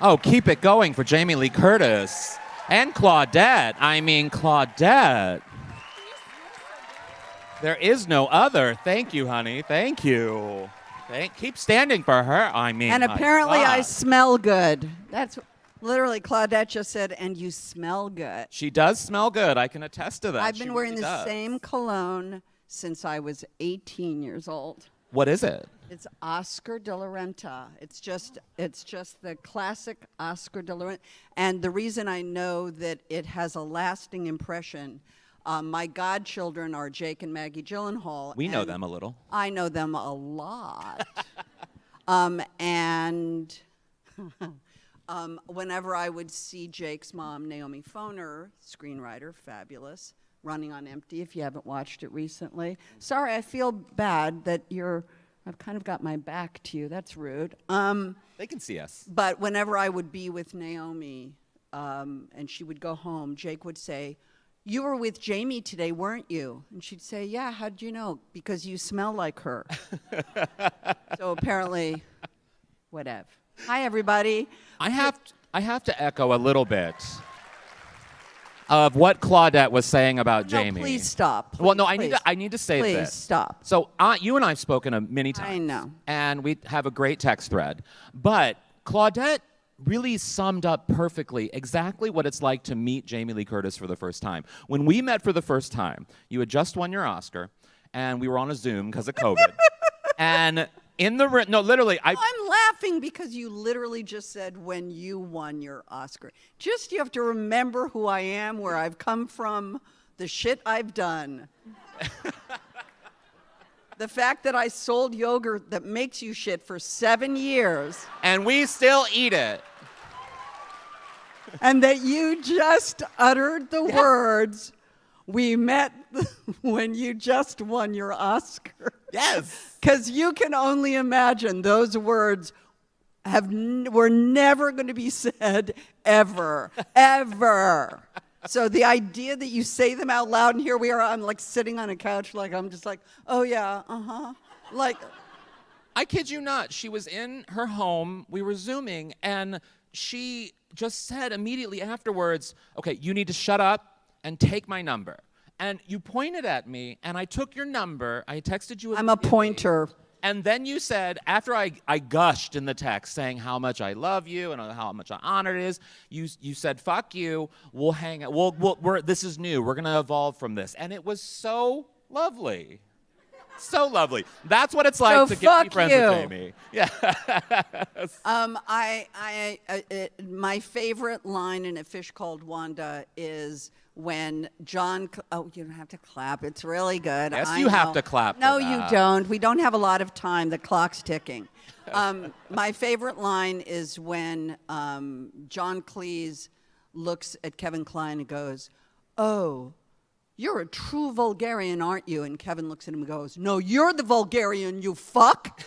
Oh, keep it going for Jamie Lee Curtis. And Claudette. I mean, Claudette. There is no other. Thank you, honey. Thank you. Keep standing for her. I mean, And apparently God. I smell good. That's literally Claudette just said, and you smell good. She does smell good. I can attest to that. I've She been wearing really the does. same cologne since I was 18 years old. What is it? It's Oscar de la Renta. It's just the classic Oscar de la Renta. And the reason I know that it has a lasting impression, my godchildren are Jake and Maggie Gyllenhaal. We know them a little. I know them a lot. Whenever I would see Jake's mom, Naomi Foner, screenwriter, fabulous, Running on Empty, if you haven't watched it recently. Sorry, I feel bad that I've kind of got my back to you. That's rude. They can see us. But whenever I would be with Naomi and she would go home, Jake would say, "You were with Jamie today, weren't you?" And she'd say, "Yeah, how'd you know?" "Because you smell like her." So apparently, whatever. Hi, everybody. I have to echo a little bit of what Claudette was saying about Jamie. No, please stop. Well, no, Please. I need to say Please this. stop. So you and I have spoken many times. I know. And we have a great text thread. But Claudette really summed up perfectly exactly what it's like to meet Jamie Lee Curtis for the first time. When we met for the first time, you had just won your Oscar, and we were on a Zoom because of COVID. And in the no, literally, I'm laughing because you literally just said when you won your Oscar. Just you have to remember who I am, where I've come from, the shit I've done. The fact that I sold yogurt that makes you shit for 7 years. And we still eat it. And that you just uttered the words, "We met when you just won your Oscar." Yes. Because you can only imagine those words were never going to be said ever, ever. So the idea that you say them out loud, and here we are, I'm like sitting on a couch, like I'm just like, oh yeah, like. I kid you not. She was in her home. We were Zooming, and she just said immediately afterwards, "Okay, you need to shut up and take my number." And you pointed at me, and I took your number. I texted you. I'm a pointer. And then you said, after I gushed in the text saying how much I love you and how much I honor it is, you said, "Fuck you, we'll hang out. This is new. We're going to evolve from this." And it was so lovely. So lovely. That's what it's like to be friends with Jamie. Yeah. My favorite line in A Fish Called Wanda is when John. Oh, you don't have to clap. It's really good. Yes, you have to clap. No, you don't. We don't have a lot of time. The clock's ticking. My favorite line is when John Cleese looks at Kevin Kline and goes, "Oh, you're a true vulgarian, aren't you?" And Kevin looks at him and goes, "No, you're the vulgarian, you fuck."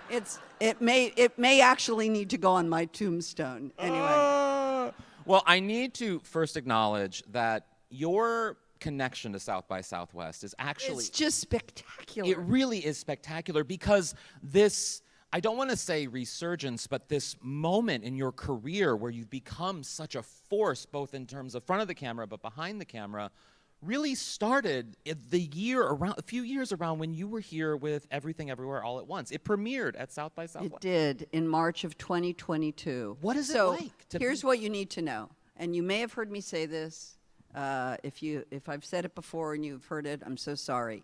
It may actually need to go on my tombstone. Anyway. Well, I need to first acknowledge that your connection to South by Southwest is actually... It's just spectacular. It really is spectacular because this, I don't want to say resurgence, but this moment in your career where you've become such a force, both in terms of front of the camera but behind the camera, really started a few years around when you were here with Everything Everywhere All at Once. It premiered at South by Southwest. It did in March of 2022. What is it like? Here's what you need to know, and you may have heard me say this. If I've said it before and you've heard it, I'm so sorry.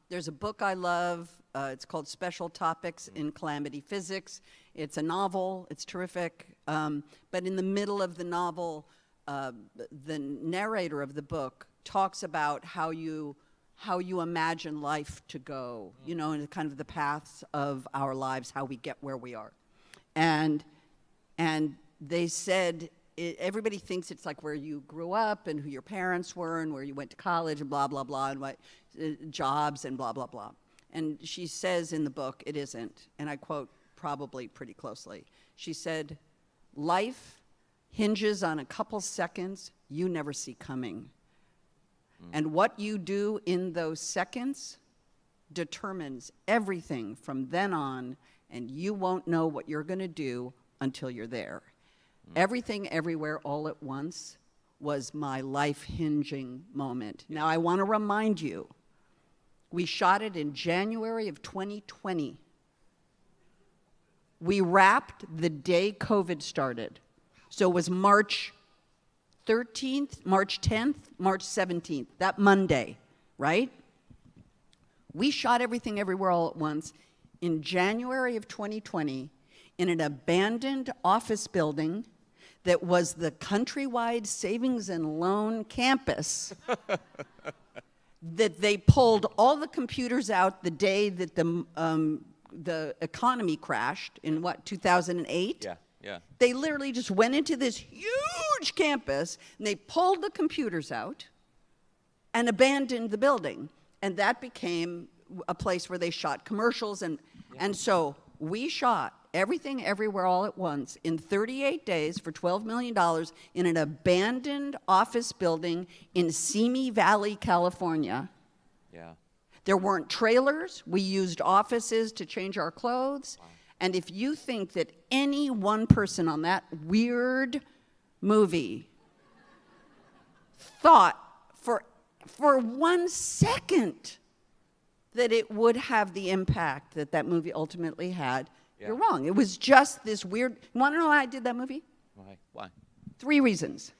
There's a book I love. It's called Special Topics in Calamity Physics. It's a novel. It's terrific. But in the middle of the novel, the narrator of the book talks about how you imagine life to go, and kind of the paths of our lives, how we get where we are. And they said, everybody thinks it's like where you grew up and who your parents were and where you went to college and blah, blah, blah, and what jobs and blah, blah, blah. And she says in the book, it isn't, and I quote probably pretty closely. She said, "Life hinges on a couple seconds you never see coming. And what you do in those seconds determines everything from then on, and you won't know what you're going to do until you're there. Everything, Everywhere, All at Once was my life-hinging moment. Now, I want to remind you, we shot it in January of 2020. We wrapped the day COVID started. So it was March 13th, March 10th, March 17th, that Monday, right? We shot Everything Everywhere All at Once in January of 2020 in an abandoned office building that was the Countrywide Savings and Loan campus that they pulled all the computers out the day that the economy crashed in, 2008? Yeah, yeah. They literally just went into this huge campus, and they pulled the computers out and abandoned the building. And that became a place where they shot commercials. And so we shot Everything Everywhere All at Once in 38 days for $12 million in an abandoned office building in Simi Valley, California. Yeah. There weren't trailers. We used offices to change our clothes. Wow. And if you think that any one person on that weird movie thought for 1 second that it would have the impact that that movie ultimately had, you're wrong. It was just this weird. You want to know why I did that movie? Why? 3 reasons.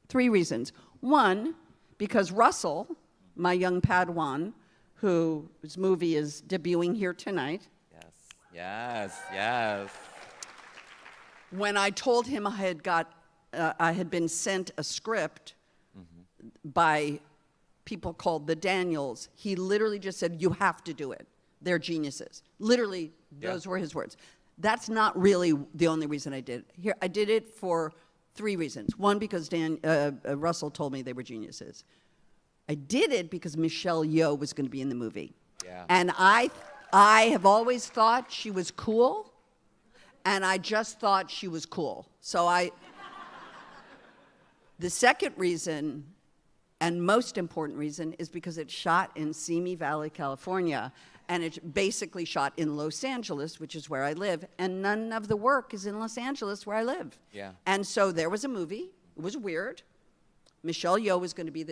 3 reasons. One, because Russell, my young Padawan, whose movie is debuting here tonight. Yes. When I told him I had been sent a script by people called the Daniels, he literally just said, "You have to do it. They're geniuses." Literally, those were his words. That's not really the only reason I did it. I did it for 3 reasons. One, because Russell told me they were geniuses. I did it because Michelle Yeoh was going to be in the movie. Yeah. And I have always thought she was cool, and I just thought she was cool. So the second reason, and most important reason, is because it's shot in Simi Valley, California, and it's basically shot in Los Angeles, which is where I live, and none of the work is in Los Angeles, where I live. Yeah. And so there was a movie. It was weird. Michelle Yeoh was going to be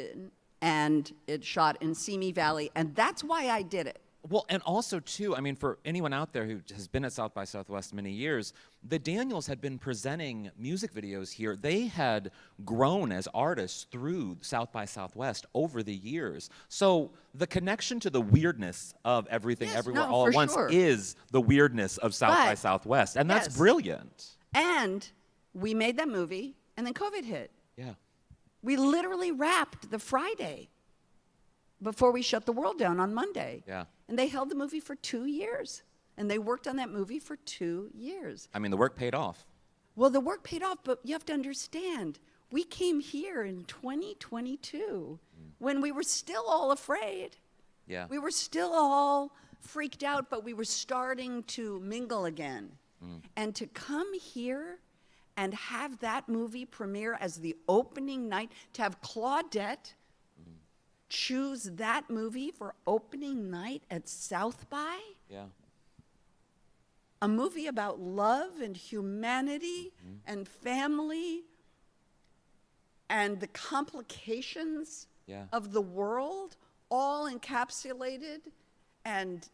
and it shot in Simi Valley, and that's why I did it. Well, and also, too, I mean, for anyone out there who has been at South by Southwest many years, the Daniels had been presenting music videos here. They had grown as artists through South by Southwest over the years. So the connection to the weirdness of Everything Everywhere All at Once is the weirdness of South by Southwest. And that's brilliant. And we made that movie, and then COVID hit. Yeah. We literally wrapped the Friday before we shut the world down on Monday. Yeah. And they held the movie for 2 years. And they worked on that movie for 2 years. I mean, the work paid off. Well, the work paid off, but you have to understand, we came here in 2022 when we were still all afraid. Yeah. We were still all freaked out, but we were starting to mingle again. And to come here and have that movie premiere as the opening night, to have Claudette choose that movie for opening night at South by? Yeah. A movie about love and humanity and family and the complications of the world, all encapsulated, and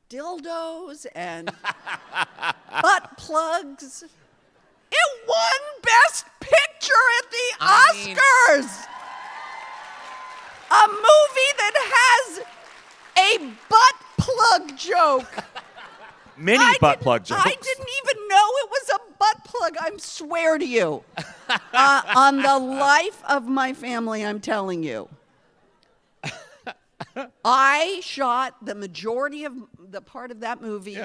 dildos and butt plugs. It won Best Picture at the Oscars! A movie that has a butt plug joke. Many butt plug jokes. I didn't even know it was a butt plug, I swear to you. On the life of my family, I'm telling you. I shot the majority of the part of that movie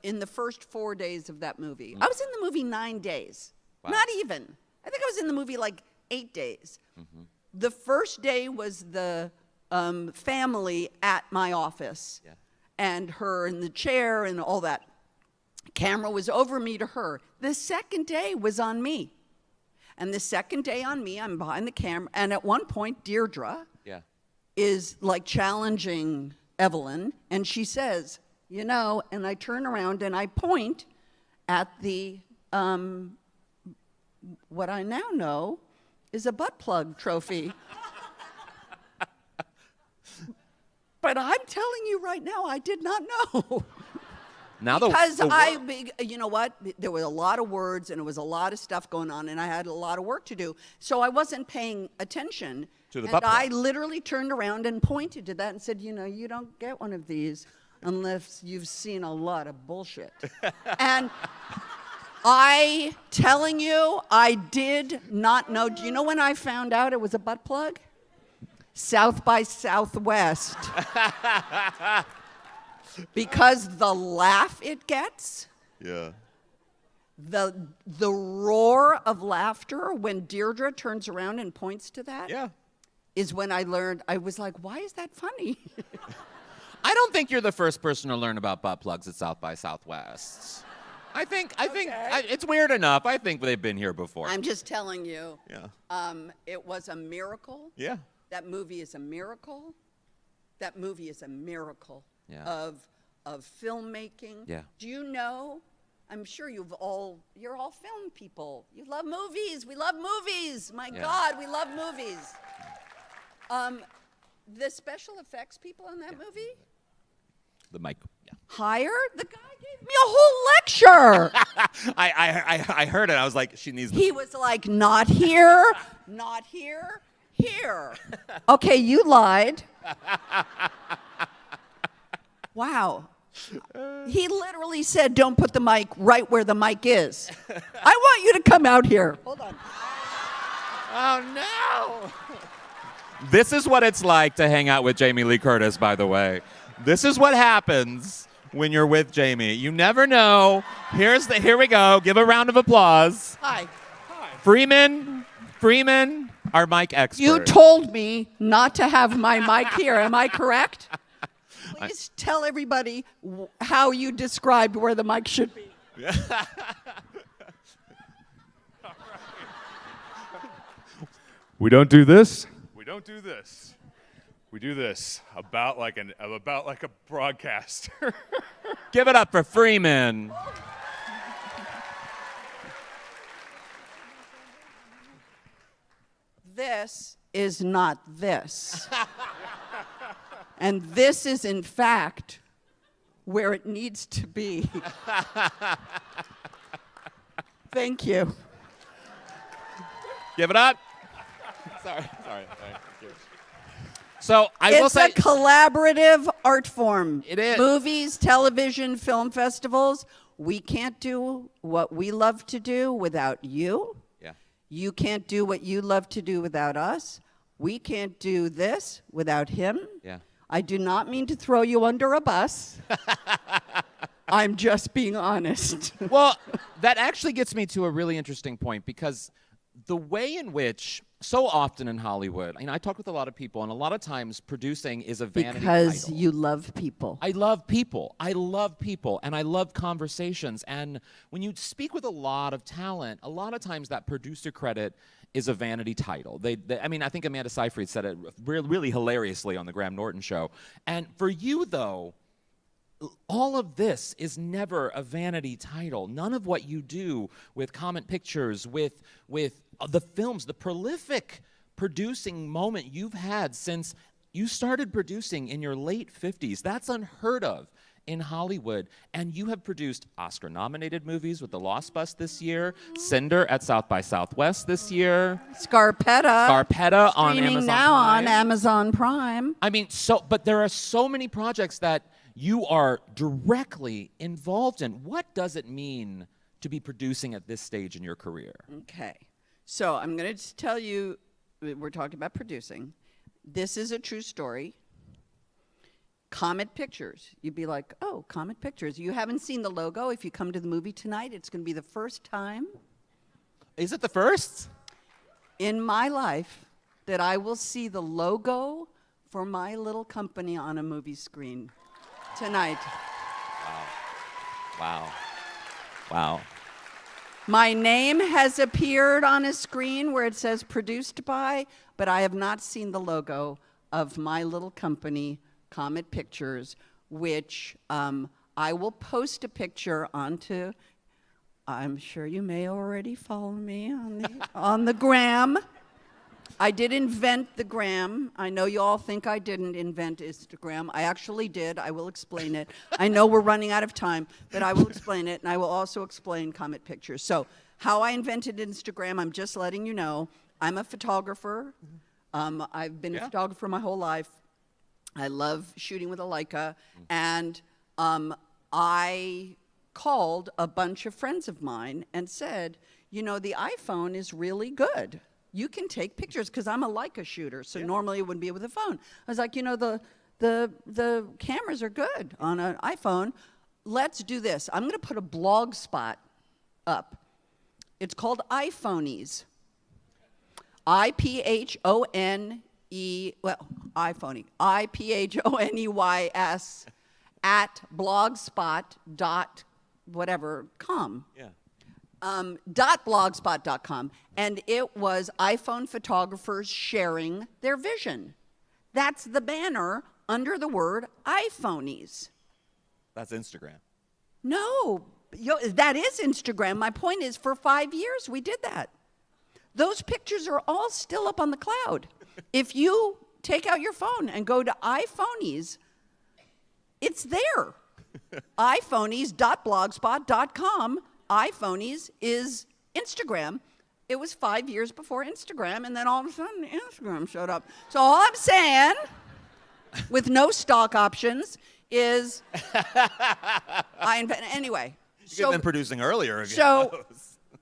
in the first 4 days of that movie. I was in the movie 9 days. Wow. Not even. I think I was in the movie like 8 days. The first day was the family at my office and her in the chair and all that. Camera was over me to her. The second day was on me. And the second day on me, I'm behind the camera. And at one point, Deirdre is like challenging Evelyn. And she says, you know, and I turn around and I point at the what I now know is a butt plug trophy. But I'm telling you right now, I did not know. Now Because you know what? There were a lot of words and there was a lot of stuff going on and I had a lot of work to do. So I wasn't paying attention. To the and butt plug. I literally turned around and pointed to that and said, you don't get one of these unless you've seen a lot of bullshit. And telling you, I did not know. Do you know when I found out it was a butt plug? South by Southwest. Because the laugh it gets, Yeah. the roar of laughter when Deirdre turns around and points to that, Yeah. is when I learned. I was like, why is that funny? I don't think you're the first person to learn about butt plugs at South by Southwest. I think it's weird enough. I think they've been here before. I'm just telling you. Yeah. It was a miracle. Yeah. That movie is a miracle. That movie is a miracle Yeah. of filmmaking. Yeah. Do you know? I'm sure you're all film people. You love movies. We love movies. My Yeah. God, we love movies. The special effects people in that movie, The mic. Yeah. higher. The guy gave me a whole lecture. I heard it. I was like, she needs. He was like, not here, not here, here. Okay, you lied. Wow. He literally said, don't put the mic right where the mic is. I want you to come out here. Hold on. Oh no! This is what it's like to hang out with Jamie Lee Curtis, by the way. This is what happens when you're with Jamie. You never know. Here we go. Give a round of applause. Hi. Freeman, our mic expert. You told me not to have my mic here. Am I correct? Please tell everybody how you described where the mic should be. We don't do this. We don't do this. We do this about like a broadcaster. Give it up for Freeman. This is not this. And this is, in fact, where it needs to be. Thank you. Give it up. Sorry. So I will It's say, a collaborative art form. It is. Movies, television, film festivals. We can't do what we love to do without you. yeah, You can't do what you love to do without us. We can't do this without him. yeah. I do not mean to throw you under a bus. I'm just being honest. Well, that actually gets me to a really interesting point because the way in which so often in Hollywood, I talk with a lot of people, and a lot of times producing is a vanity Because title. you love people. I love people, and I love conversations. And when you speak with a lot of talent, a lot of times that producer credit is a vanity title. I think Amanda Seyfried said it really hilariously on the Graham Norton show. And for you, though, all of this is never a vanity title. None of what you do with Comet Pictures, with the films, the prolific producing moment you've had since you started producing in your late 50s, that's unheard of in Hollywood. And you have produced Oscar-nominated movies with The Lost Bus this year, Cinder at South by Southwest this year, Scarpetta on streaming Amazon now Prime. on Amazon Prime. But there are so many projects that you are directly involved in. What does it mean to be producing at this stage in your career? Okay. So I'm going to tell you, we're talking about producing. This is a true story. Comet Pictures. You'd be like, oh, Comet Pictures. You haven't seen the logo. If you come to the movie tonight, it's going to be the first time Is it the first? in my life that I will see the logo for my little company on a movie screen tonight. Wow. My name has appeared on a screen where it says produced by, but I have not seen the logo of my little company, Comet Pictures, which I will post a picture onto I'm sure you may already follow me on the gram. I did invent the gram. I know you all think I didn't invent Instagram. I actually did. I will explain it. I know we're running out of time, but I will explain it, and I will also explain Comet Pictures. So how I invented Instagram, I'm just letting you know. I'm a photographer. I've been a photographer my whole life. I love shooting with a Leica, and I called a bunch of friends of mine and said, you know, the iPhone is really good. You can take pictures, because I'm a Leica shooter, so normally it wouldn't be with a phone. I was like, you know, the cameras are good on an iPhone. Let's do this. I'm going to put a blog spot up. It's called iPhonies. I-P-H-O-N-E, well, iPhoney, I-P-H-O-N-E-Y-S at blogspot.com. Yeah. .blogspot.com, and it was iPhone photographers sharing their vision. That's the banner under the word iPhonies. That's Instagram. No, that is Instagram. My point is, for 5 years, we did that. Those pictures are all still up on the cloud. If you take out your phone and go to iPhonies, it's there. iPhonies.blogspot.com. iPhonies is Instagram. It was 5 years before Instagram, and then all of a sudden Instagram showed up. So all I'm saying, with no stock options, is anyway. You could have been producing earlier. If So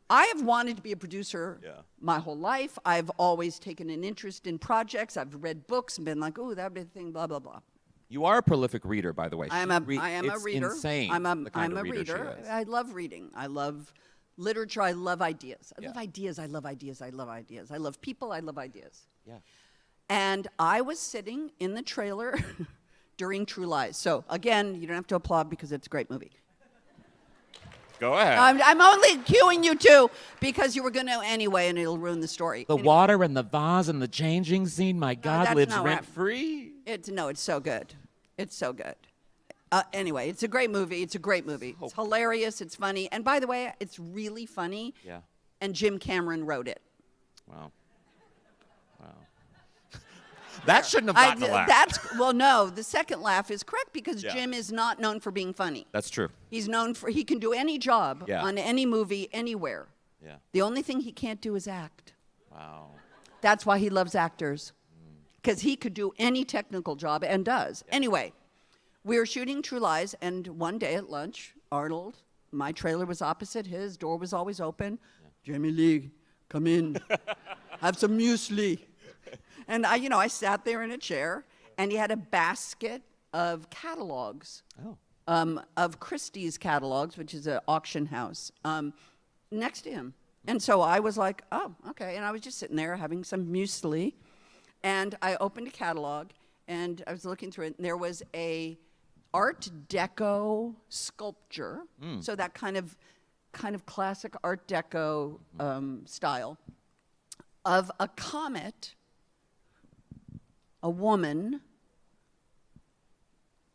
I have wanted to be a producer my whole life. I've always taken an interest in projects. I've read books and been like, ooh, that'd be the thing, blah, blah, blah. You are a prolific reader, by the way. I am a it's reader. Insane. I'm a reader. reader. I love reading. I love literature. I love ideas. I love ideas. I love ideas. I love ideas. I love people. I love ideas. Yeah. And I was sitting in the trailer during True Lies. So again, you don't have to applaud because it's a great movie. Go ahead. I'm only cueing you too because you were going to anyway, and it'll ruin the story. The water and the vase and the changing scene, my God, that's lives not rent free. It's so good. It's so good. Anyway, it's a great movie. It's a great movie. It's hilarious. It's funny. And by the way, it's really funny. Yeah. And Jim Cameron wrote it. Wow. That shouldn't have gotten a laugh. Well, no, the second laugh is correct because Yeah. Jim is not known for being funny. That's true. He's known for, he can do any job on any movie, anywhere. Yeah. The only thing he can't do is act. Wow. That's why he loves actors. Because he could do any technical job and does. Yeah. Anyway, we were shooting True Lies, and one day at lunch, Arnold, my trailer was opposite his, door was always open. Yeah. Jamie Lee, come in, have some muesli. And I sat there in a chair, and he had a basket of catalogs, of Christie's catalogs, which is an auction house, next to him. And so I was like, oh, okay. And I was just sitting there having some muesli. And I opened a catalog, and I was looking through it, and there was a Art Deco sculpture, so that kind of classic Art Deco style, of a comet, a woman,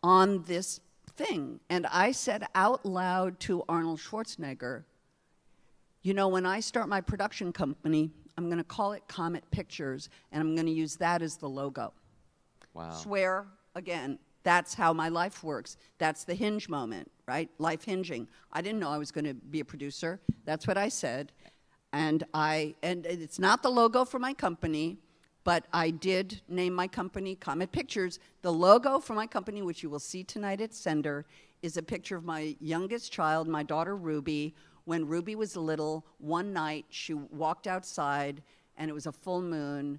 on this thing. And I said out loud to Arnold Schwarzenegger, you know, when I start my production company, I'm going to call it Comet Pictures, and I'm going to use that as the logo. Wow. Swear, again, that's how my life works. That's the hinge moment, right? Life hinging. I didn't know I was going to be a producer. That's what I said. And it's not the logo for my company, but I did name my company Comet Pictures. The logo for my company, which you will see tonight at Sender, is a picture of my youngest child, my daughter Ruby. When Ruby was little, one night she walked outside, and it was a full moon,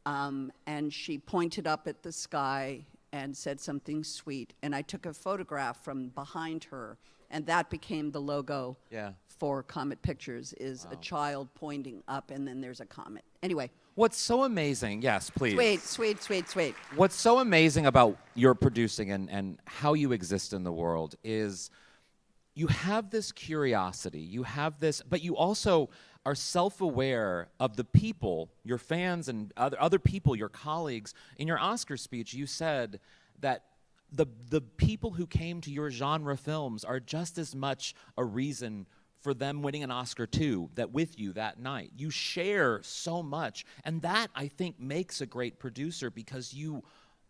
and she pointed up at the sky and said something sweet. And I took a photograph from behind her, and that became the logo for Comet Pictures, is a child pointing up, and then there's a comet. Anyway. What's so amazing, yes, please. Sweet. What's so amazing about your producing and how you exist in the world is you have this curiosity, you have this, but you also are self-aware of the people, your fans and other people, your colleagues. In your Oscar speech, you said that the people who came to your genre films are just as much a reason for them winning an Oscar too, that with you that night. You share so much. And that, I think, makes a great producer, because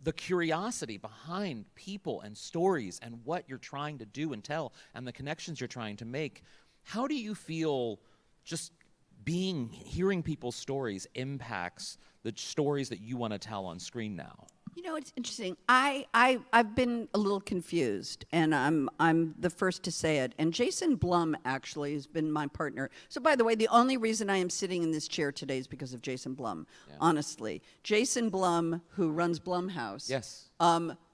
the curiosity behind people and stories and what you're trying to do and tell and the connections you're trying to make. How do you feel just hearing people's stories impacts the stories that you want to tell on screen now? You know, it's interesting. I've been a little confused, and I'm the first to say it. And Jason Blum actually has been my partner. So, by the way, the only reason I am sitting in this chair today is because of Jason Blum. Yeah. Honestly, Jason Blum, who runs Blumhouse, yes,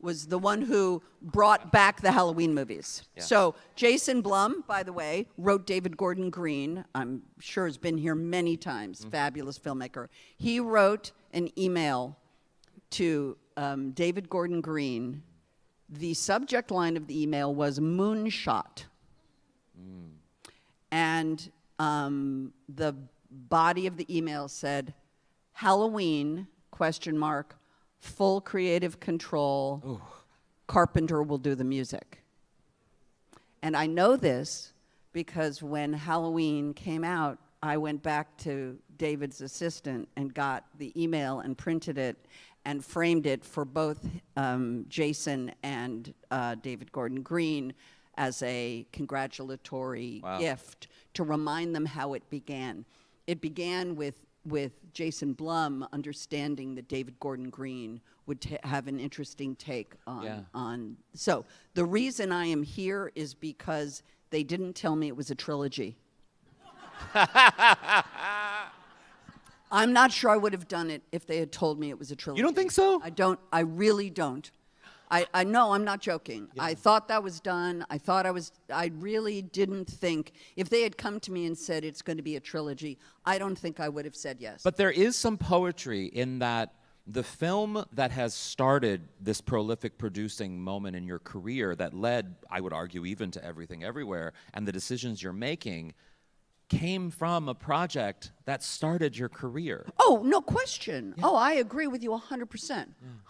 was the one who brought back the Halloween movies. Yeah. So Jason Blum, by the way, wrote David Gordon Green. I'm sure has been here many times. Fabulous filmmaker. He wrote an email to David Gordon Green. The subject line of the email was moonshot. And the body of the email said, Halloween, ? Full creative control. Ooh. Carpenter will do the music. And I know this because when Halloween came out, I went back to David's assistant and got the email and printed it and framed it for both Jason and David Gordon Green as a congratulatory gift to remind them how it began. It began with Jason Blum understanding that David Gordon Green would have an interesting take on. So the reason I am here is because they didn't tell me it was a trilogy. I'm not sure I would have done it if they had told me it was a trilogy. You don't think so? I don't. I really don't. I know, I'm not joking. Yeah. I thought that was done. I really didn't think, if they had come to me and said it's going to be a trilogy, I don't think I would have said yes. But there is some poetry in that the film that has started this prolific producing moment in your career that led, I would argue, even to Everything Everywhere, and the decisions you're making came from a project that started your career. Oh, no question. Yeah. Oh, I agree with you 100%.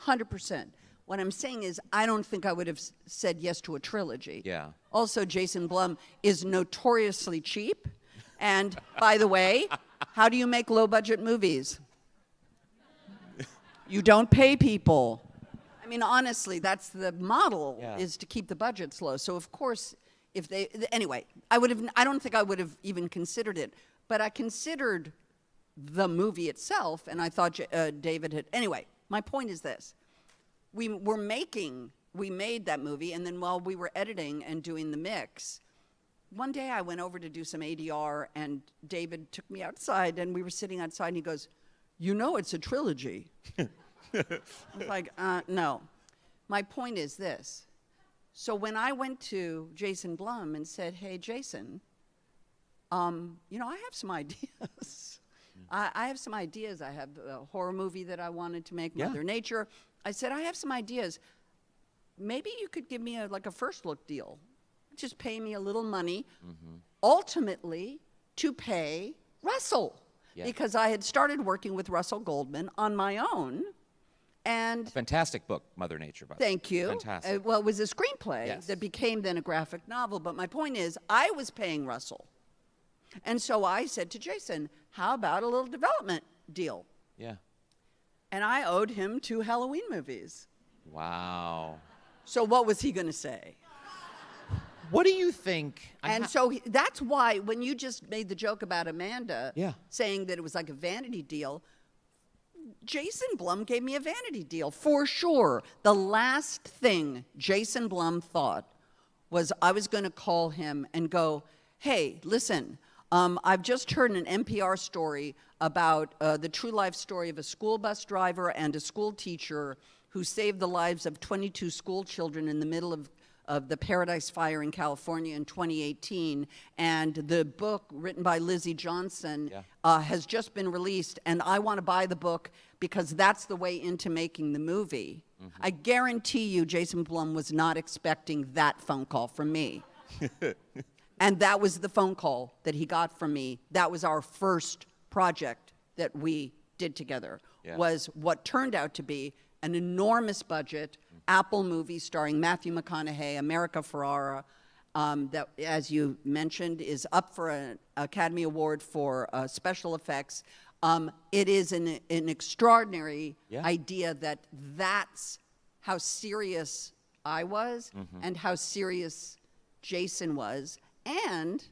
100%. What I'm saying is, I don't think I would have said yes to a trilogy. Yeah. Also, Jason Blum is notoriously cheap. And by the way, how do you make low-budget movies? You don't pay people. I mean, honestly, that's the model, is to keep the budgets low. So, of course, anyway, I don't think I would have even considered it. But I considered the movie itself, and I thought David had. Anyway, my point is this. We made that movie, and then while we were editing and doing the mix, one day I went over to do some ADR, and David took me outside, and we were sitting outside, and he goes, "You know it's a trilogy." I was like, no. My point is this. So when I went to Jason Blum and said, "Hey, Jason, I have some ideas. I have some ideas. I have a horror movie that I wanted to make, Mother Nature." I said, "I have some ideas. Maybe you could give me a first look deal. Just pay me a little money, ultimately to pay Russell." Yeah. Because I had started working with Russell Goldman on my own. And fantastic book, Mother Nature. By the way. Thank you. Fantastic. Well, it was a screenplay that became then a graphic novel. But my point is, I was paying Russell. And so I said to Jason, how about a little development deal? Yeah. And I owed him 2 Halloween movies. Wow. So what was he going to say? What do you think? So that's why when you just made the joke about Amanda saying that it was like a vanity deal, Jason Blum gave me a vanity deal, for sure. The last thing Jason Blum thought was I was going to call him and go, "Hey, listen, I've just heard an NPR story about the true life story of a school bus driver and a school teacher who saved the lives of 22 school children in the middle of the Paradise Fire in California in 2018. And the book written by Lizzie Johnson has just been released, and I want to buy the book because that's the way into making the movie." I guarantee you Jason Blum was not expecting that phone call from me. And that was the phone call that he got from me. That was our first project that we did together, was what turned out to be an enormous budget Apple movie starring Matthew McConaughey, America Ferrera, that, as you mentioned, is up for an Academy Award for special effects. It is an extraordinary idea that that's how serious I was and how serious Jason was. And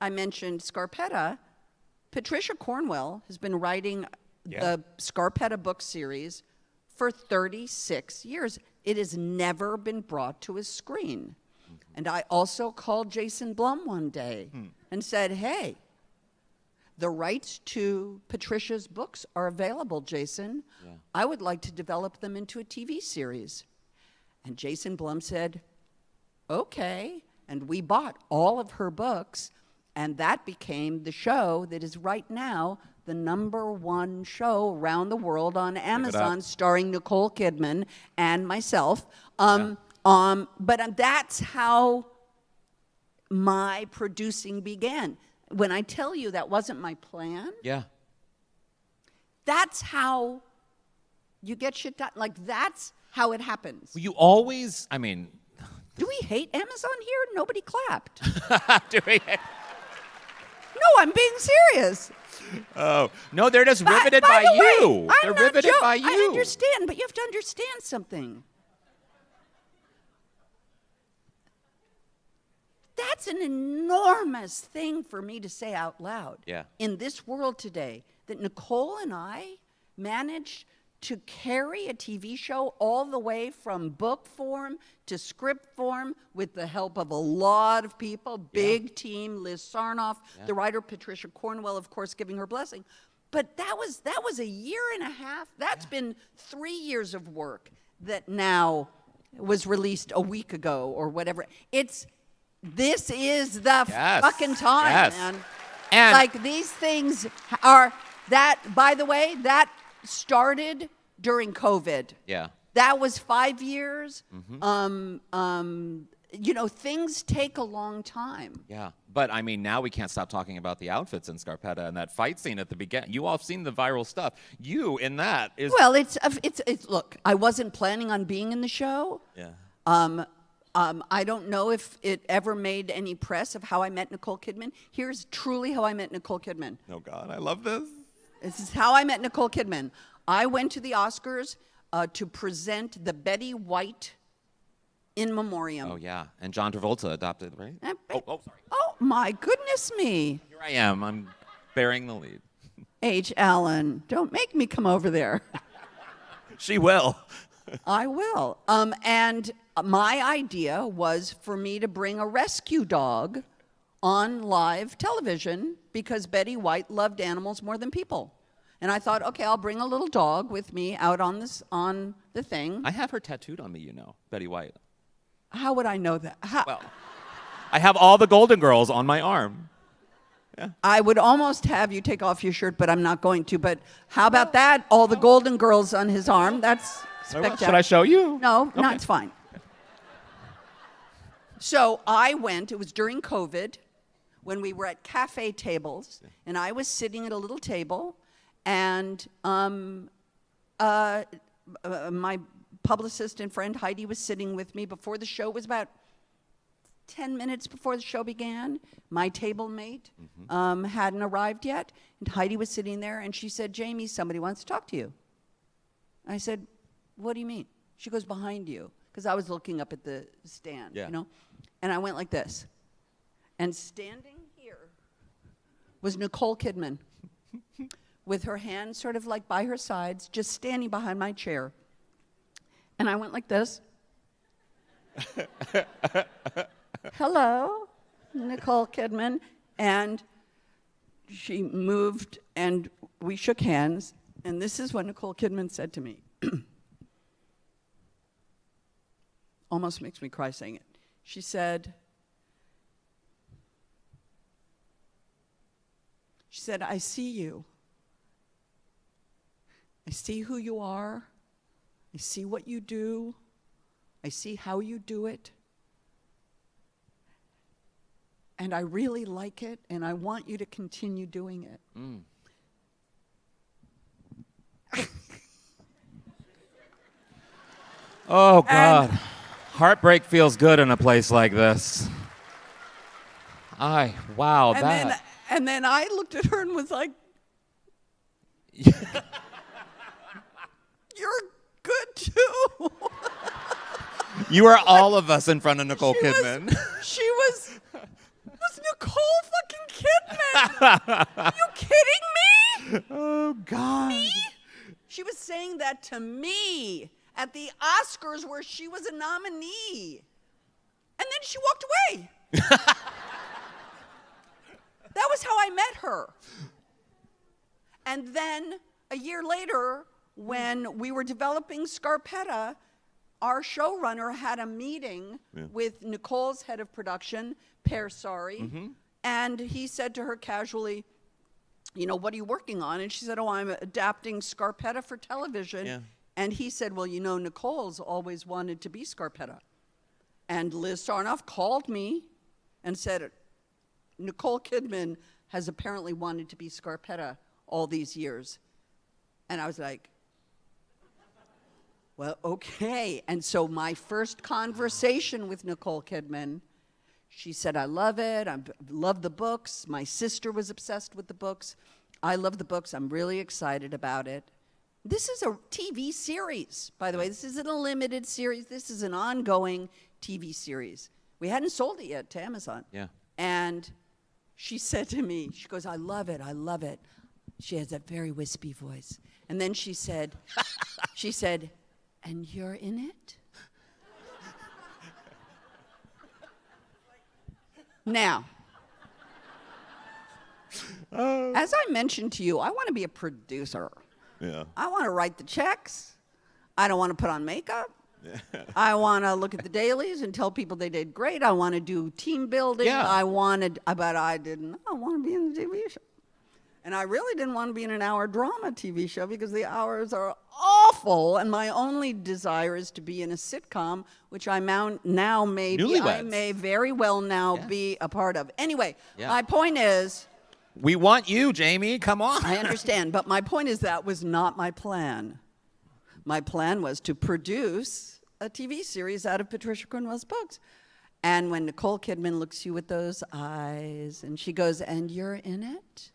I mentioned Scarpetta. Patricia Cornwell has been writing the Scarpetta book series for 36 years. It has never been brought to a screen. And I also called Jason Blum one day and said, hey, the rights to Patricia's books are available, Jason. I would like to develop them into a TV series. And Jason Blum said, okay. And we bought all of her books, and that became the show that is right now the #1 show around the world on Amazon, starring Nicole Kidman and myself. But that's how my producing began. When I tell you that wasn't my plan, that's how you get shit done. Like, that's how it happens. Well, you always, I mean... Do we hate Amazon here? Nobody clapped. Do we? No, I'm being serious. Oh, no, they're just riveted by you. They're riveted by you. I understand, but you have to understand something. That's an enormous thing for me to say out loud. In this world today, that Nicole and I managed to carry a TV show all the way from book form to script form with the help of a lot of people, big team, Liz Sarnoff, the writer Patricia Cornwell, of course, giving her blessing. But that was a year and a half. That's been 3 years of work that now was released a week ago or whatever. This is the fucking time, man. And like, these things are that, by the way, that started during COVID. That was 5 years. You know, things take a long time. But I mean, now we can't stop talking about the outfits in Scarpetta and that fight scene at the beginning. You all have seen the viral stuff. You in that is... Well, it's look, I wasn't planning on being in the show. I don't know if it ever made any press of how I met Nicole Kidman. Here's truly how I met Nicole Kidman. Oh, God, I love this. This is how I met Nicole Kidman. I went to the Oscars to present the Betty White in memoriam. Oh, yeah. And John Travolta adopted, right? Sorry. Oh, my goodness me. Here I am. I'm bearing the lead. H. Allen, don't make me come over there. She will. I will. And my idea was for me to bring a rescue dog on live television because Betty White loved animals more than people. And I thought, okay, I'll bring a little dog with me out on the thing. I have her tattooed on me, you know, Betty White. How would I know that? Well, I have all the Golden Girls on my arm. I would almost have you take off your shirt, but I'm not going to. But how about that? All the Golden Girls on his arm. That's spectacular. Should I show you? No, it's fine. So I went, it was during COVID, when we were at cafe tables, and I was sitting at a little table, and my publicist and friend Heidi was sitting with me before the show. It was about 10 minutes before the show began. My table mate hadn't arrived yet, and Heidi was sitting there, and she said, Jamie, somebody wants to talk to you. I said, what do you mean? She goes, behind you, because I was looking up at the stand, you know? And I went like this. And standing here was Nicole Kidman with her hands sort of like by her sides, just standing behind my chair. And I went like this. Hello, Nicole Kidman. And she moved and we shook hands. And this is what Nicole Kidman said to me. Almost makes me cry saying it. She said, I see you. I see who you are. I see what you do. I see how you do it. And I really like it, and I want you to continue doing it. Oh, God. Heartbreak feels good in a place like this. Wow, And then I looked at her and was like, you're good too. You are all of us in front of Nicole Kidman. She was Nicole fucking Kidman. Are you kidding me? Oh, God. Me? She was saying that to me at the Oscars where she was a nominee. And then she walked away. That was how I met her. And then a year later, when we were developing Scarpetta, our showrunner had a meeting with Nicole's head of production, Per Sari, and he said to her casually, you know, what are you working on? And she said, oh, I'm adapting Scarpetta for television. Yeah. And he said, well, you know, Nicole's always wanted to be Scarpetta. And Liz Sarnoff called me and said, Nicole Kidman has apparently wanted to be Scarpetta all these years. And I was like, well, okay. And so my first conversation with Nicole Kidman, she said, I love it. I love the books. My sister was obsessed with the books. I love the books. I'm really excited about it. This is a TV series, by the way. This isn't a limited series. This is an ongoing TV series. We hadn't sold it yet to Amazon. Yeah. And she said to me, she goes, I love it. I love it. She has a very wispy voice. And then she said, and you're in it? Now, as I mentioned to you, I want to be a producer. Yeah. I want to write the checks. I don't want to put on makeup. I want to look at the dailies and tell people they did great. I want to do team building. Yeah. But I didn't. I want to be in the TV show. And I really didn't want to be in an hour drama TV show because the hours are awful. And my only desire is to be in a sitcom, which I now may be, I may very well now be a part of. Anyway, my point is, we want you, Jamie. Come on. I understand, but my point is that was not my plan. My plan was to produce a TV series out of Patricia Cornwell's books. And when Nicole Kidman looks you with those eyes and she goes, and you're in it?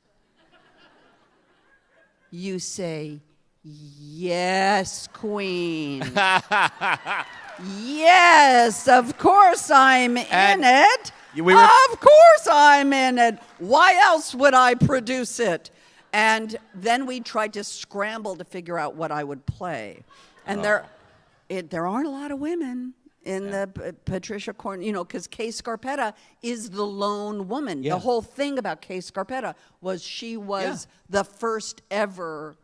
You say, yes, queen. Yes, of course I'm in it. Of course I'm in it. Why else would I produce it? And then we tried to scramble to figure out what I would play. And there aren't a lot of women in the Patricia Corn, you know, because Kay Scarpetta is the lone woman. The whole thing about Kay Scarpetta was she was the first ever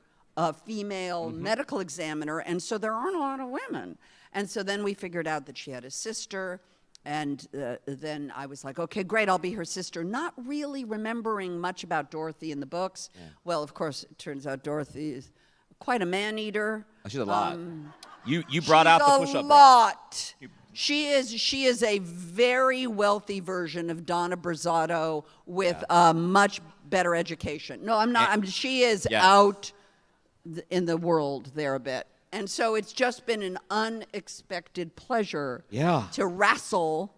female medical examiner, and so there aren't a lot of women. And so then we figured out that she had a sister, and then I was like, okay, great, I'll be her sister, not really remembering much about Dorothy in the books. Well, of course, it turns out Dorothy is quite a man-eater. Oh, she's a lot. You brought out the push-up. A lot. She is a very wealthy version of Donna Brazzato with a much better education. No, I'm not. She is out in the world there a bit. And so it's just been an unexpected pleasure to wrestle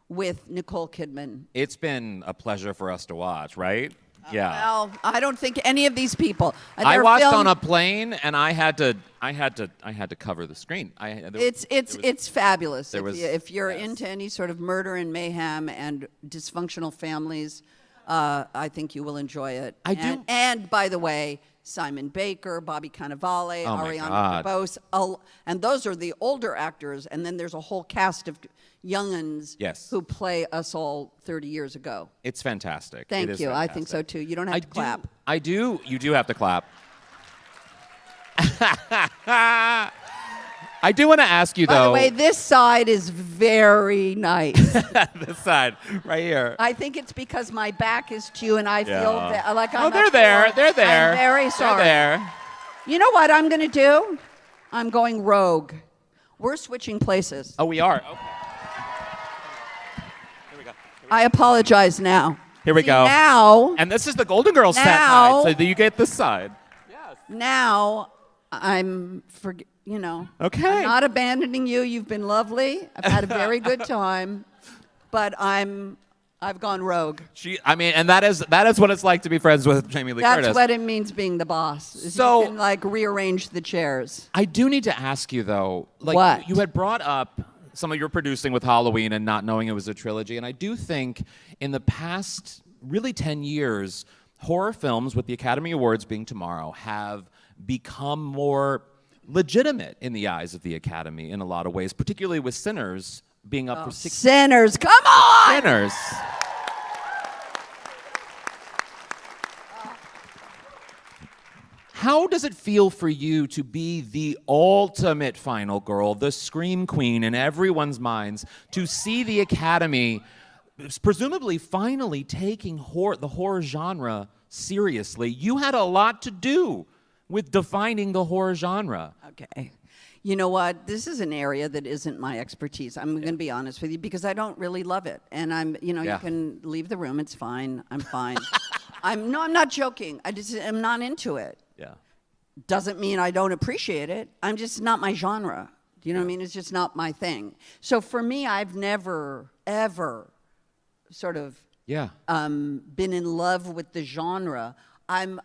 with Nicole Kidman. It's been a pleasure for us to watch, right? Yeah. Well, I don't think any of these people. I watched on a plane, and I had to cover the screen. It's fabulous. If you're into any sort of murder and mayhem and dysfunctional families, I think you will enjoy it. And by the way, Simon Baker, Bobby Cannavale, Ariana DeBose, and those are the older actors, and then there's a whole cast of young'uns who play us all 30 years ago. It's fantastic. Thank you. Fantastic. I think so too. You don't have to clap. I do. You do have to clap. I do want to ask you, though. By the way, this side is very nice. This side, right here. I think it's because my back is to you, and I feel like I'm. Oh, they're there. They're there. I'm very sorry. They're there. You know what I'm going to do? I'm going rogue. We're switching places. Oh, we are. Okay. Here we go. I apologize now. Here we go. Now. And this is the Golden Girls side, so you get this side. Yes. Now, I'm Okay. I'm not abandoning you. You've been lovely. I've had a very good time. But I'm I've gone rogue. And that is what it's like to be friends with Jamie Lee Curtis. That's what it means being the boss. Is So- you can like rearrange the chairs. I do need to ask you though, like What? you had brought up some of your producing with Halloween and not knowing it was a trilogy, and I do think in the past really 10 years, horror films, with the Academy Awards being tomorrow, have become more legitimate in the eyes of the Academy in a lot of ways, particularly with Sinners being up for 6 Sinners, come on! Sinners. How does it feel for you to be the ultimate final girl, the scream queen in everyone's minds, to see the Academy presumably finally taking the horror genre seriously? You had a lot to do with defining the horror genre. Okay. You know what? This is an area that isn't my expertise. I'm going to be honest with you because I don't really love it. And you Yeah. can leave the room. It's fine. I'm fine. I'm not joking. I'm not into it. Yeah. Doesn't mean I don't appreciate it. I'm just not my genre. Do you know what I mean? It's just not my thing. So for me, I've never, ever sort of Yeah. been in love with the genre. I'm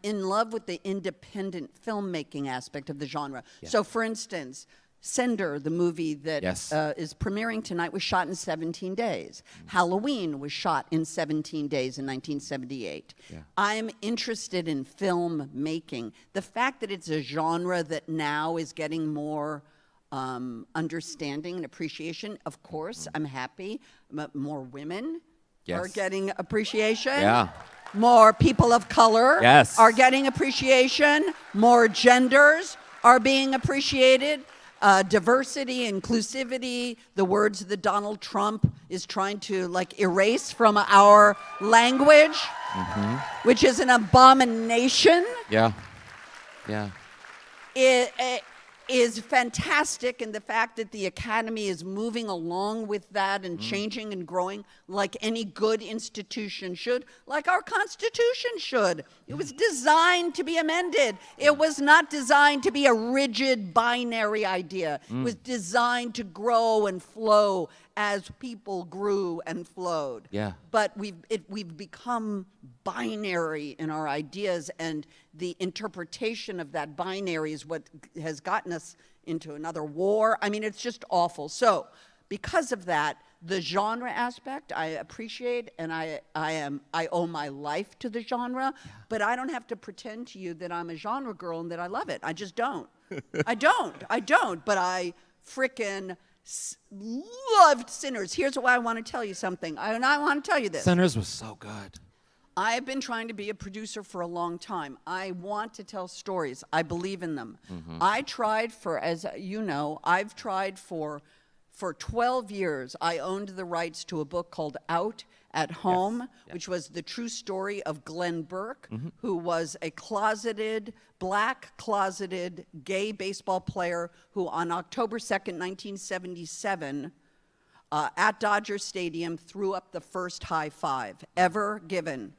in love with the independent filmmaking aspect of the genre. Yeah. So, for instance, Cinder, the movie that Yes. is premiering tonight, was shot in 17 days. Halloween was shot in 17 days in 1978. Yeah. I'm interested in film making. The fact that it's a genre that now is getting more understanding and appreciation, of course, I'm happy. More women are Yes. getting appreciation. Yeah. More people of color Yes. are getting appreciation. More genders are being appreciated. Diversity, inclusivity, the words that Donald Trump is trying to like erase from our language, which is an abomination, Yeah. Yeah. is fantastic. And the fact that the Academy is moving along with that and changing and growing like any good institution should, like our Constitution should. It was designed to be amended. It was not designed to be a rigid binary idea. It was designed to grow and flow as people grew and flowed. Yeah. But we've become binary in our ideas, and the interpretation of that binary is what has gotten us into another war. I mean, it's just awful. So, because of that, the genre aspect I appreciate, and I owe my life to the genre. But I don't have to pretend to you that I'm a genre girl and that I love it. I just don't. I don't. But I frickin' loved Sinners. Here's why I want to tell you something. I want to tell you this. Sinners was so good. I've been trying to be a producer for a long time. I want to tell stories. I believe in them. I tried as you know, I've tried for 12 years. I owned the rights to a book called Out at Home, which was the true story of Glenn Burke, who was a black closeted gay baseball player who on October 2nd, 1977, at Dodger Stadium threw up the first high five ever given.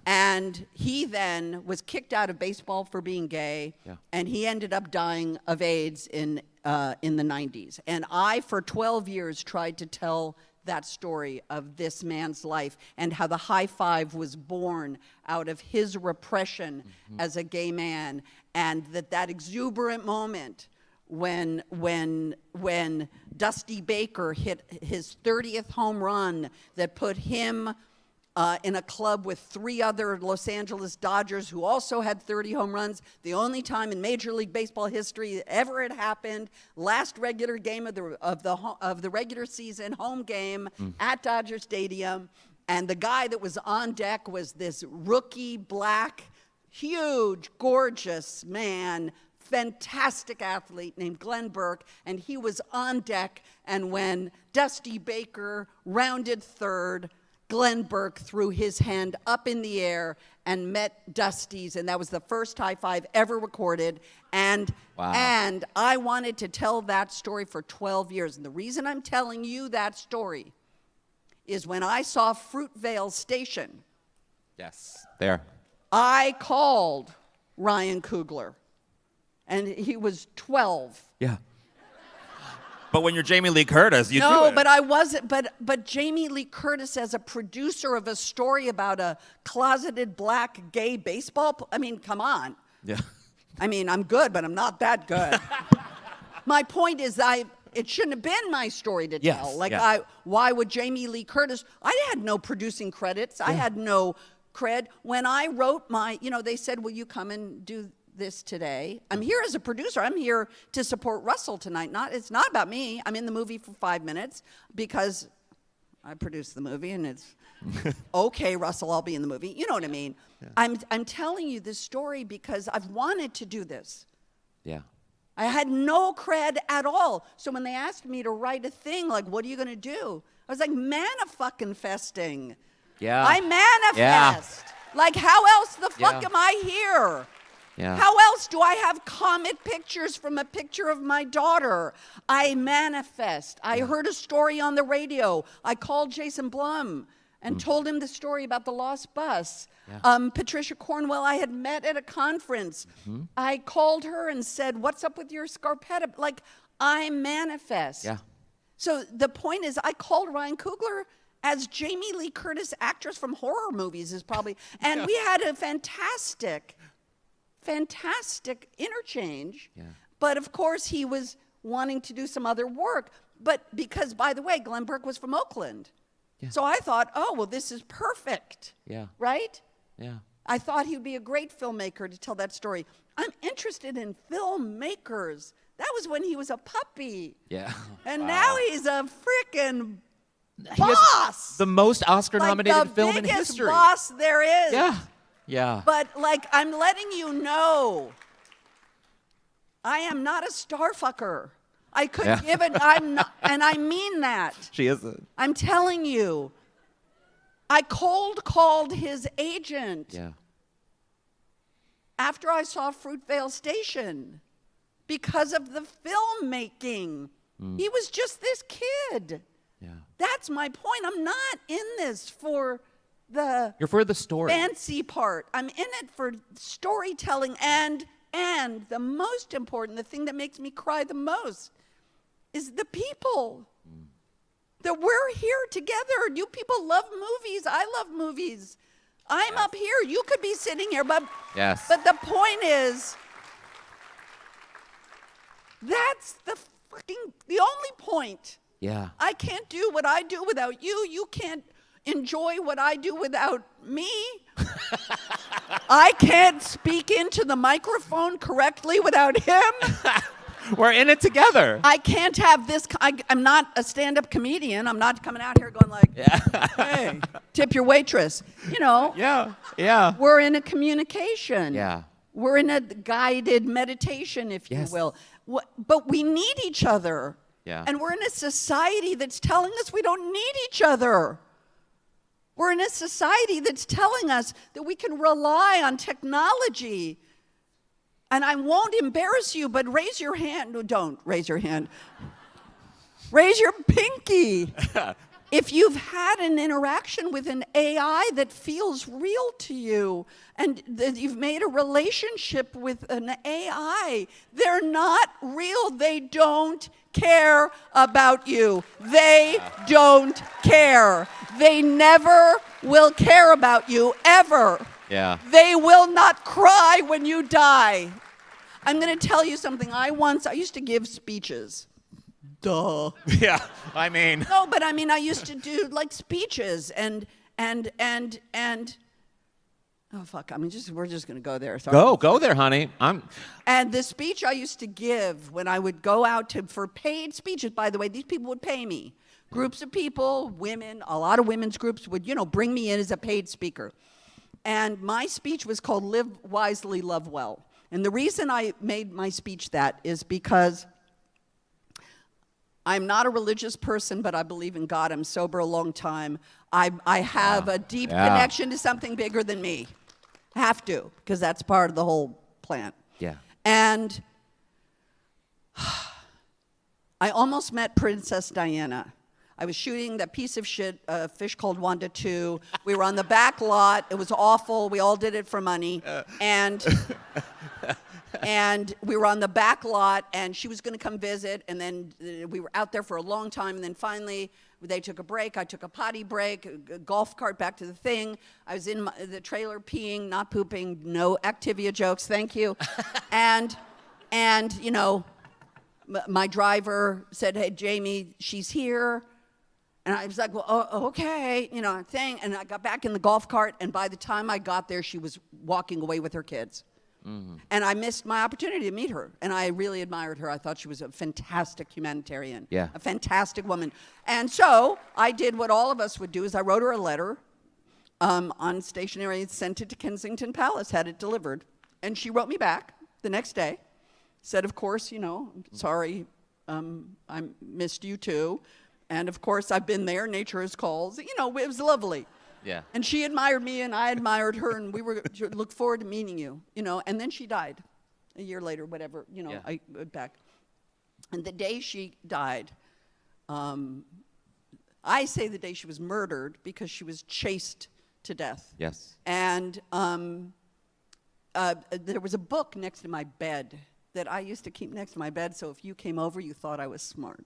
And he then was kicked out of baseball for being gay, and he ended up dying of AIDS in the 90s. And I, for 12 years, tried to tell that story of this man's life and how the high five was born out of his repression as a gay man, and that exuberant moment when Dusty Baker hit his 30th home run that put him in a club with 3 other Los Angeles Dodgers who also had 30 home runs. The only time in Major League Baseball history ever it happened. Last regular game of the regular season, home game at Dodger Stadium, and the guy that was on deck was this rookie, black, huge, gorgeous man, fantastic athlete named Glenn Burke, and he was on deck. And when Dusty Baker rounded third, Glenn Burke threw his hand up in the air and met Dusty's, and that was the first high five ever recorded. And I wanted to tell that story for 12 years. And the reason I'm telling you that story is when I saw Fruitvale Station. Yes. There. I called Ryan Coogler, and he was 12. Yeah. But when you're Jamie Lee Curtis, you do No, it. but I wasn't. But Jamie Lee Curtis as a producer of a story about a closeted black gay baseball. I mean, come on. Yeah. I mean, I'm good, but I'm not that good. My point is, it shouldn't have been my story to Yes, tell. Like, yeah. why would Jamie Lee Curtis? I had no producing credits. I had no cred. When I wrote they said, "Will you come and do this today?" I'm here as a producer. I'm here to support Russell tonight. It's not about me. I'm in the movie for 5 minutes because I produced the movie, and it's okay, Russell, I'll be in the movie. You know what I mean? Yeah. I'm telling you this story because I've wanted to do this. Yeah. I had no cred at all. So when they asked me to write a thing, like, what are you going to do? I was like, manifesting. Yeah. I manifest. Yeah. Like, how else the fuck am I here? Yeah. How else do I have comet pictures from a picture of my daughter? I manifest. I heard a story on the radio. I called Jason Blum and told him the story about the lost bus. Yeah. Patricia Cornwell I had met at a conference. Mm-hmm. I called her and said, "What's up with your scarpetta?" Like, I manifest. Yeah. So the point is, I called Ryan Coogler as Jamie Lee Curtis, actress from horror movies, is probably, and we had a fantastic interchange. Yeah. But of course, he was wanting to do some other work. But because, by the way, Glenn Burke was from Oakland. Yeah. So I thought, oh, well, this is perfect. Yeah. Right? Yeah. I thought he would be a great filmmaker to tell that story. I'm interested in filmmakers. That was when he was a puppy. Yeah. And now he's a freaking boss. The most Oscar-nominated film in history. The biggest boss there is. Yeah. Yeah. But, like, I'm letting you know, I am not a star fucker. I could give it, I'm not, and I mean that. She isn't. I'm telling you. I cold called his agent. Yeah. After I saw Fruitvale Station because of the filmmaking. He was just this kid. Yeah. That's my point. I'm not in this for You're for the story. Fancy part. I'm in it for storytelling and the most important, the thing that makes me cry the most is the people. That we're here together. You people love movies. I love movies. I'm up here. You could be sitting here, but the point is, that's the only point. Yeah. I can't do what I do without you. You can't enjoy what I do without me. I can't speak into the microphone correctly without him. We're in it together. I can't have this. I'm not a stand-up comedian. I'm not coming out here going like, hey, tip your waitress. You know. Yeah, yeah. We're in a communication. Yeah. We're in a guided meditation, if you will. But we need each other. Yeah. And we're in a society that's telling us we don't need each other. We're in a society that's telling us that we can rely on technology. And I won't embarrass you, but raise your hand. No, don't raise your hand. Raise your pinky. If you've had an interaction with an AI that feels real to you, and you've made a relationship with an AI, they're not real. They don't care about you. They don't care. They never will care about you, ever. Yeah. They will not cry when you die. I'm going to tell you something. I used to give speeches. Duh. Yeah, I mean. No, but I mean, I used to do like speeches and oh fuck, I mean, we're just going to go there. Sorry. Go there, honey. And the speech I used to give when I would go out for paid speeches, by the way, these people would pay me. Groups of people, women, a lot of women's groups would, bring me in as a paid speaker. And my speech was called Live Wisely, Love Well. And the reason I made my speech that is because I'm not a religious person, but I believe in God. I'm sober a long time. I have a deep connection to something bigger than me. Have to, because that's part of the whole plan. Yeah. And I almost met Princess Diana. I was shooting that piece of shit, Fish Called Wanda 2. We were on the back lot. It was awful. We all did it for money. And And we were on the back lot, and she was going to come visit, and then we were out there for a long time, and then finally they took a break. I took a potty break, a golf cart back to the thing. I was in the trailer peeing, not pooping, no Activia jokes, thank you. and you know, my driver said, "Hey, Jamie, she's here." And I was like, "Well, okay," you know, thing. And I got back in the golf cart, and by the time I got there, she was walking away with her kids. Mm-hmm. And I missed my opportunity to meet her. And I really admired her. I thought she was a fantastic humanitarian, a fantastic woman. And so I did what all of us would do, is I wrote her a letter on stationery, sent it to Kensington Palace, had it delivered. And she wrote me back the next day, said, "Of course, you know, sorry, I missed you too. And of course, I've been there, nature has called." You know, it was lovely. Yeah. And she admired me, and I admired her, and we were look forward to meeting you, you know. And then she died a year later, whatever, you know, I went back. And the day she died, I say the day she was murdered because she was chased to death. Yes. And there was a book next to my bed that I used to keep next to my bed, so if you came over, you thought I was smart.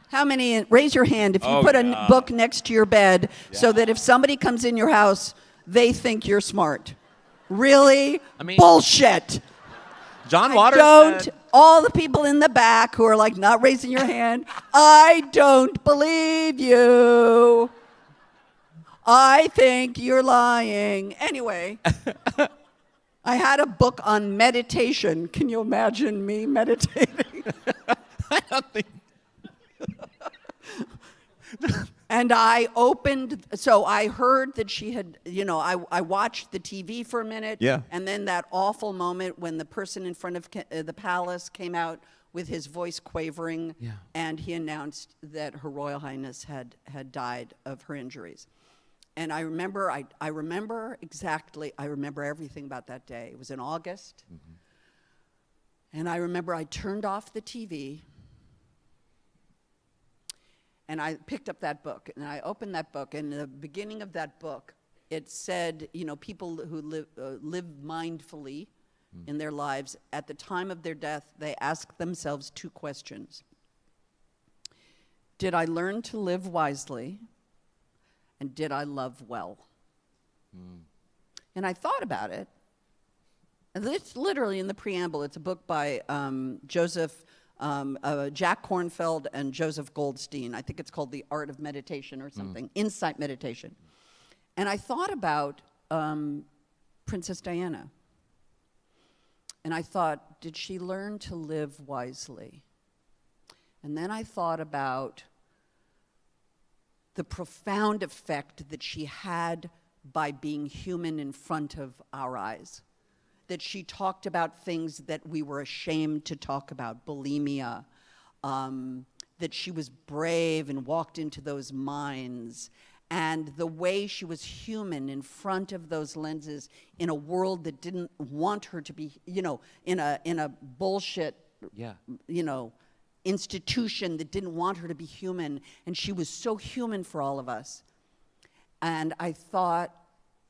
How many, raise your hand if you put a book next to your bed so that if somebody comes in your house, they think you're smart. Really? I mean, bullshit. John Waters said, all the people in the back who are like not raising your hand, I don't believe you. I think you're lying. Anyway, I had a book on meditation. Can you imagine me meditating? I don't think. And I opened, so I heard that she had, you know, I watched the TV for a minute. Yeah. And then that awful moment when the person in front of the palace came out with his voice quavering. Yeah. And he announced that Her Royal Highness had died of her injuries. And I remember, I remember exactly, I remember everything about that day. It was in August. Mm-hmm. And I remember I turned off the TV. And I picked up that book, and I opened that book, and in the beginning of that book, it said, you know, people who live mindfully in their lives, at the time of their death, they ask themselves two questions. Did I learn to live wisely? And did I love well? And I thought about it. And it's literally in the preamble. It's a book by Jack Kornfeld and Joseph Goldstein. I think it's called The Art of Meditation or something, Insight Meditation. And I thought about Princess Diana. And I thought, did she learn to live wisely? And then I thought about the profound effect that she had by being human in front of our eyes. That she talked about things that we were ashamed to talk about, bulimia, that she was brave and walked into those mines, and the way she was human in front of those lenses in a world that didn't want her to be, you know, in a bullshit, you know, institution that didn't want her to be human, and she was so human for all of us. And I thought,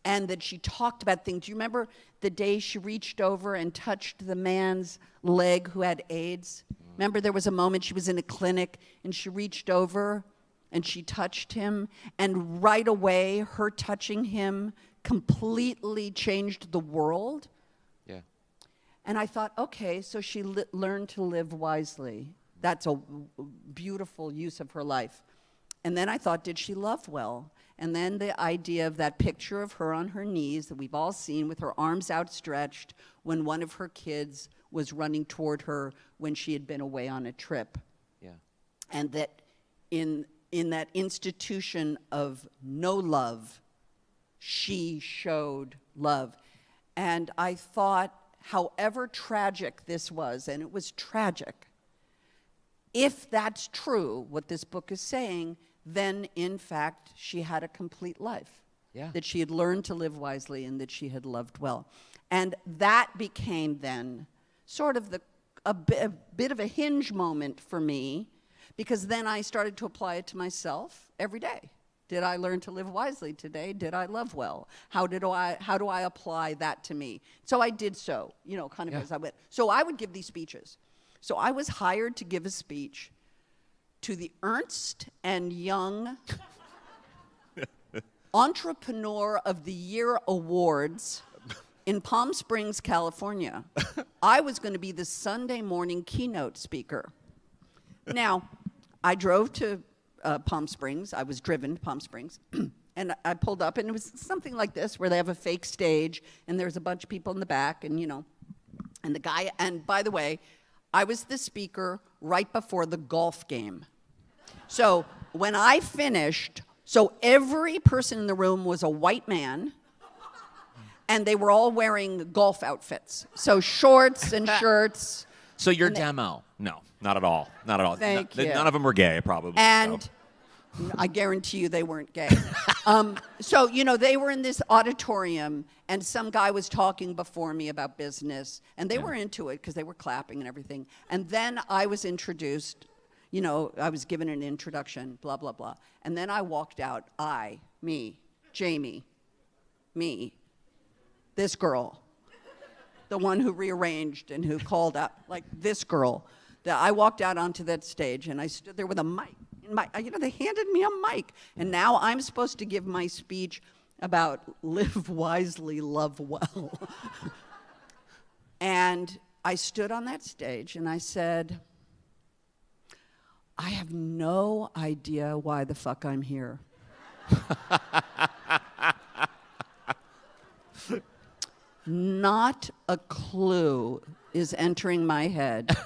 and that she talked about things. Do you remember the day she reached over and touched the man's leg who had AIDS? Remember there was a moment she was in a clinic and she reached over and she touched him, and right away her touching him completely changed the world. Yeah. And I thought, okay, so she learned to live wisely. That's a beautiful use of her life. And then I thought, did she love well? And then the idea of that picture of her on her knees that we've all seen with her arms outstretched when one of her kids was running toward her when she had been away on a trip. Yeah. And that in that institution of no love, she showed love. And I thought, however tragic this was, and it was tragic, if that's true, what this book is saying, then in fact she had a complete life. Yeah. That she had learned to live wisely and that she had loved well. And that became then sort of a bit of a hinge moment for me, because then I started to apply it to myself every day. Did I learn to live wisely today? Did I love well? How do I apply that to me? So I did so, kind of as I went. So I would give these speeches. So I was hired to give a speech to the Ernst and Young Entrepreneur of the Year Awards in Palm Springs, California. I was going to be the Sunday morning keynote speaker. Now, I drove to Palm Springs. I was driven to Palm Springs. And I pulled up, and it was something like this, where they have a fake stage, and there's a bunch of people in the back, and and the guy, and by the way, I was the speaker right before the golf game. So when I finished, so every person in the room was a white man, and they were all wearing golf outfits. So shorts and shirts. So your demo? No, not at all. Not at all. Thank you. None of them were gay, probably. And so. I guarantee you they weren't gay. So, they were in this auditorium, and some guy was talking before me about business, and they were into it because they were clapping and everything. And then I was introduced, I was given an introduction, blah, blah, blah. And then I walked out, me, Jamie, me, this girl, the one who rearranged and who called up, like this girl. I walked out onto that stage, and I stood there with a mic. They handed me a mic, and now I'm supposed to give my speech about live wisely, love well. And I stood on that stage, and I said, I have no idea why the fuck I'm here. Not a clue is entering my head.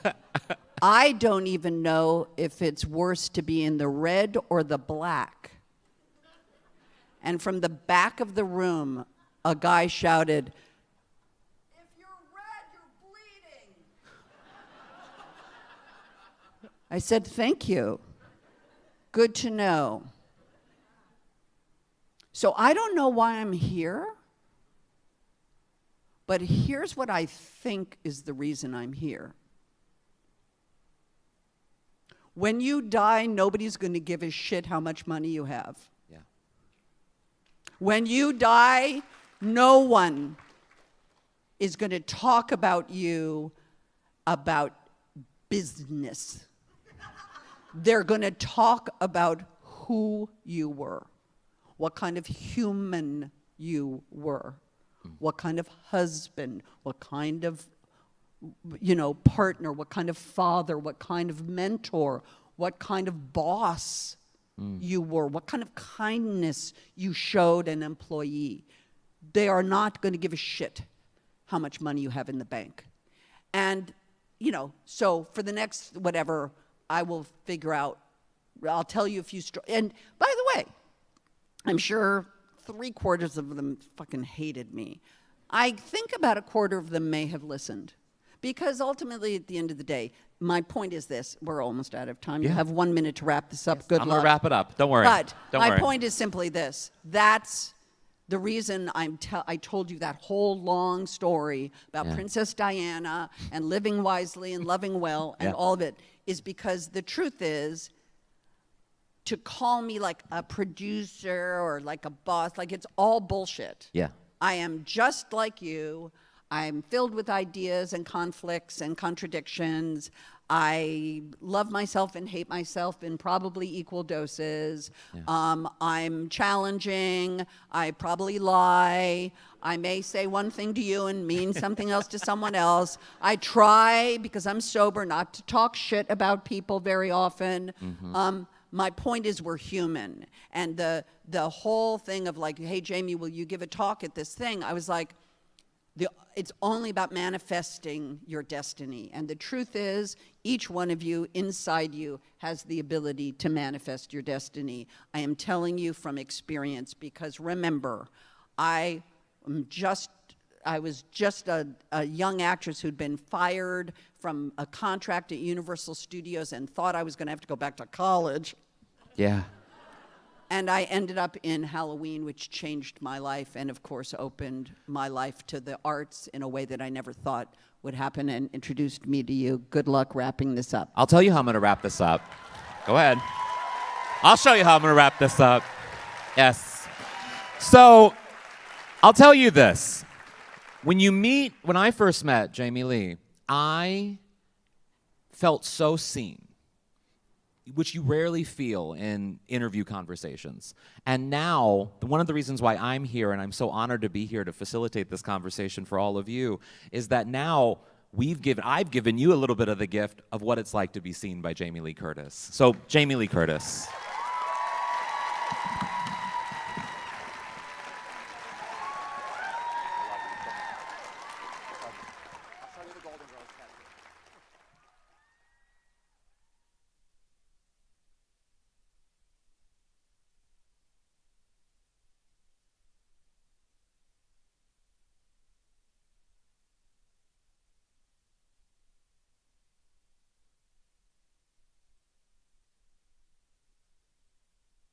I don't even know if it's worse to be in the red or the black. And from the back of the room, a guy shouted, "If you're red, you're bleeding." I said, "Thank you. Good to know." So I don't know why I'm here, but here's what I think is the reason I'm here. When you die, nobody's going to give a shit how much money you have. Yeah. When you die, no one is going to talk about you about business. They're going to talk about who you were, what kind of human you were, what kind of husband, what kind of partner, what kind of father, what kind of mentor, what kind of boss you were, what kind of kindness you showed an employee. They are not going to give a shit how much money you have in the bank. And, so for the next whatever, I will figure out, I'll tell you a few stories. And by the way, I'm sure 3/4 of them fucking hated me. I think about 1/4 of them may have listened. Because ultimately, at the end of the day, my point is this. We're almost out of time. You have 1 minute to wrap this up. Good luck. I'm going to wrap it up. Don't worry. But Don't my worry. point is simply this. That's the reason I told you that whole long story about Princess Diana and living wisely and loving well and all of it is because the truth is, to call me like a producer or like a boss, like it's all bullshit. Yeah. I am just like you. I'm filled with ideas and conflicts and contradictions. I love myself and hate myself in probably equal doses. Yeah. I'm challenging. I probably lie. I may say one thing to you and mean something else to someone else. I try, because I'm sober, not to talk shit about people very often. Mm-hmm. My point is we're human. And the whole thing of like, hey, Jamie, will you give a talk at this thing? I was like, it's only about manifesting your destiny. And the truth is, each one of you, inside you, has the ability to manifest your destiny. I am telling you from experience, because remember, I was just a young actress who'd been fired from a contract at Universal Studios and thought I was going to have to go back to college. Yeah. And I ended up in Halloween, which changed my life and, of course, opened my life to the arts in a way that I never thought would happen and introduced me to you. Good luck wrapping this up. I'll tell you how I'm going to wrap this up. Go ahead. I'll show you how I'm going to wrap this up. Yes. So, I'll tell you this. When I first met Jamie Lee, I felt so seen, which you rarely feel in interview conversations. And now, one of the reasons why I'm here, and I'm so honored to be here to facilitate this conversation for all of you, is that now I've given you a little bit of the gift of what it's like to be seen by Jamie Lee Curtis. So, Jamie Lee Curtis.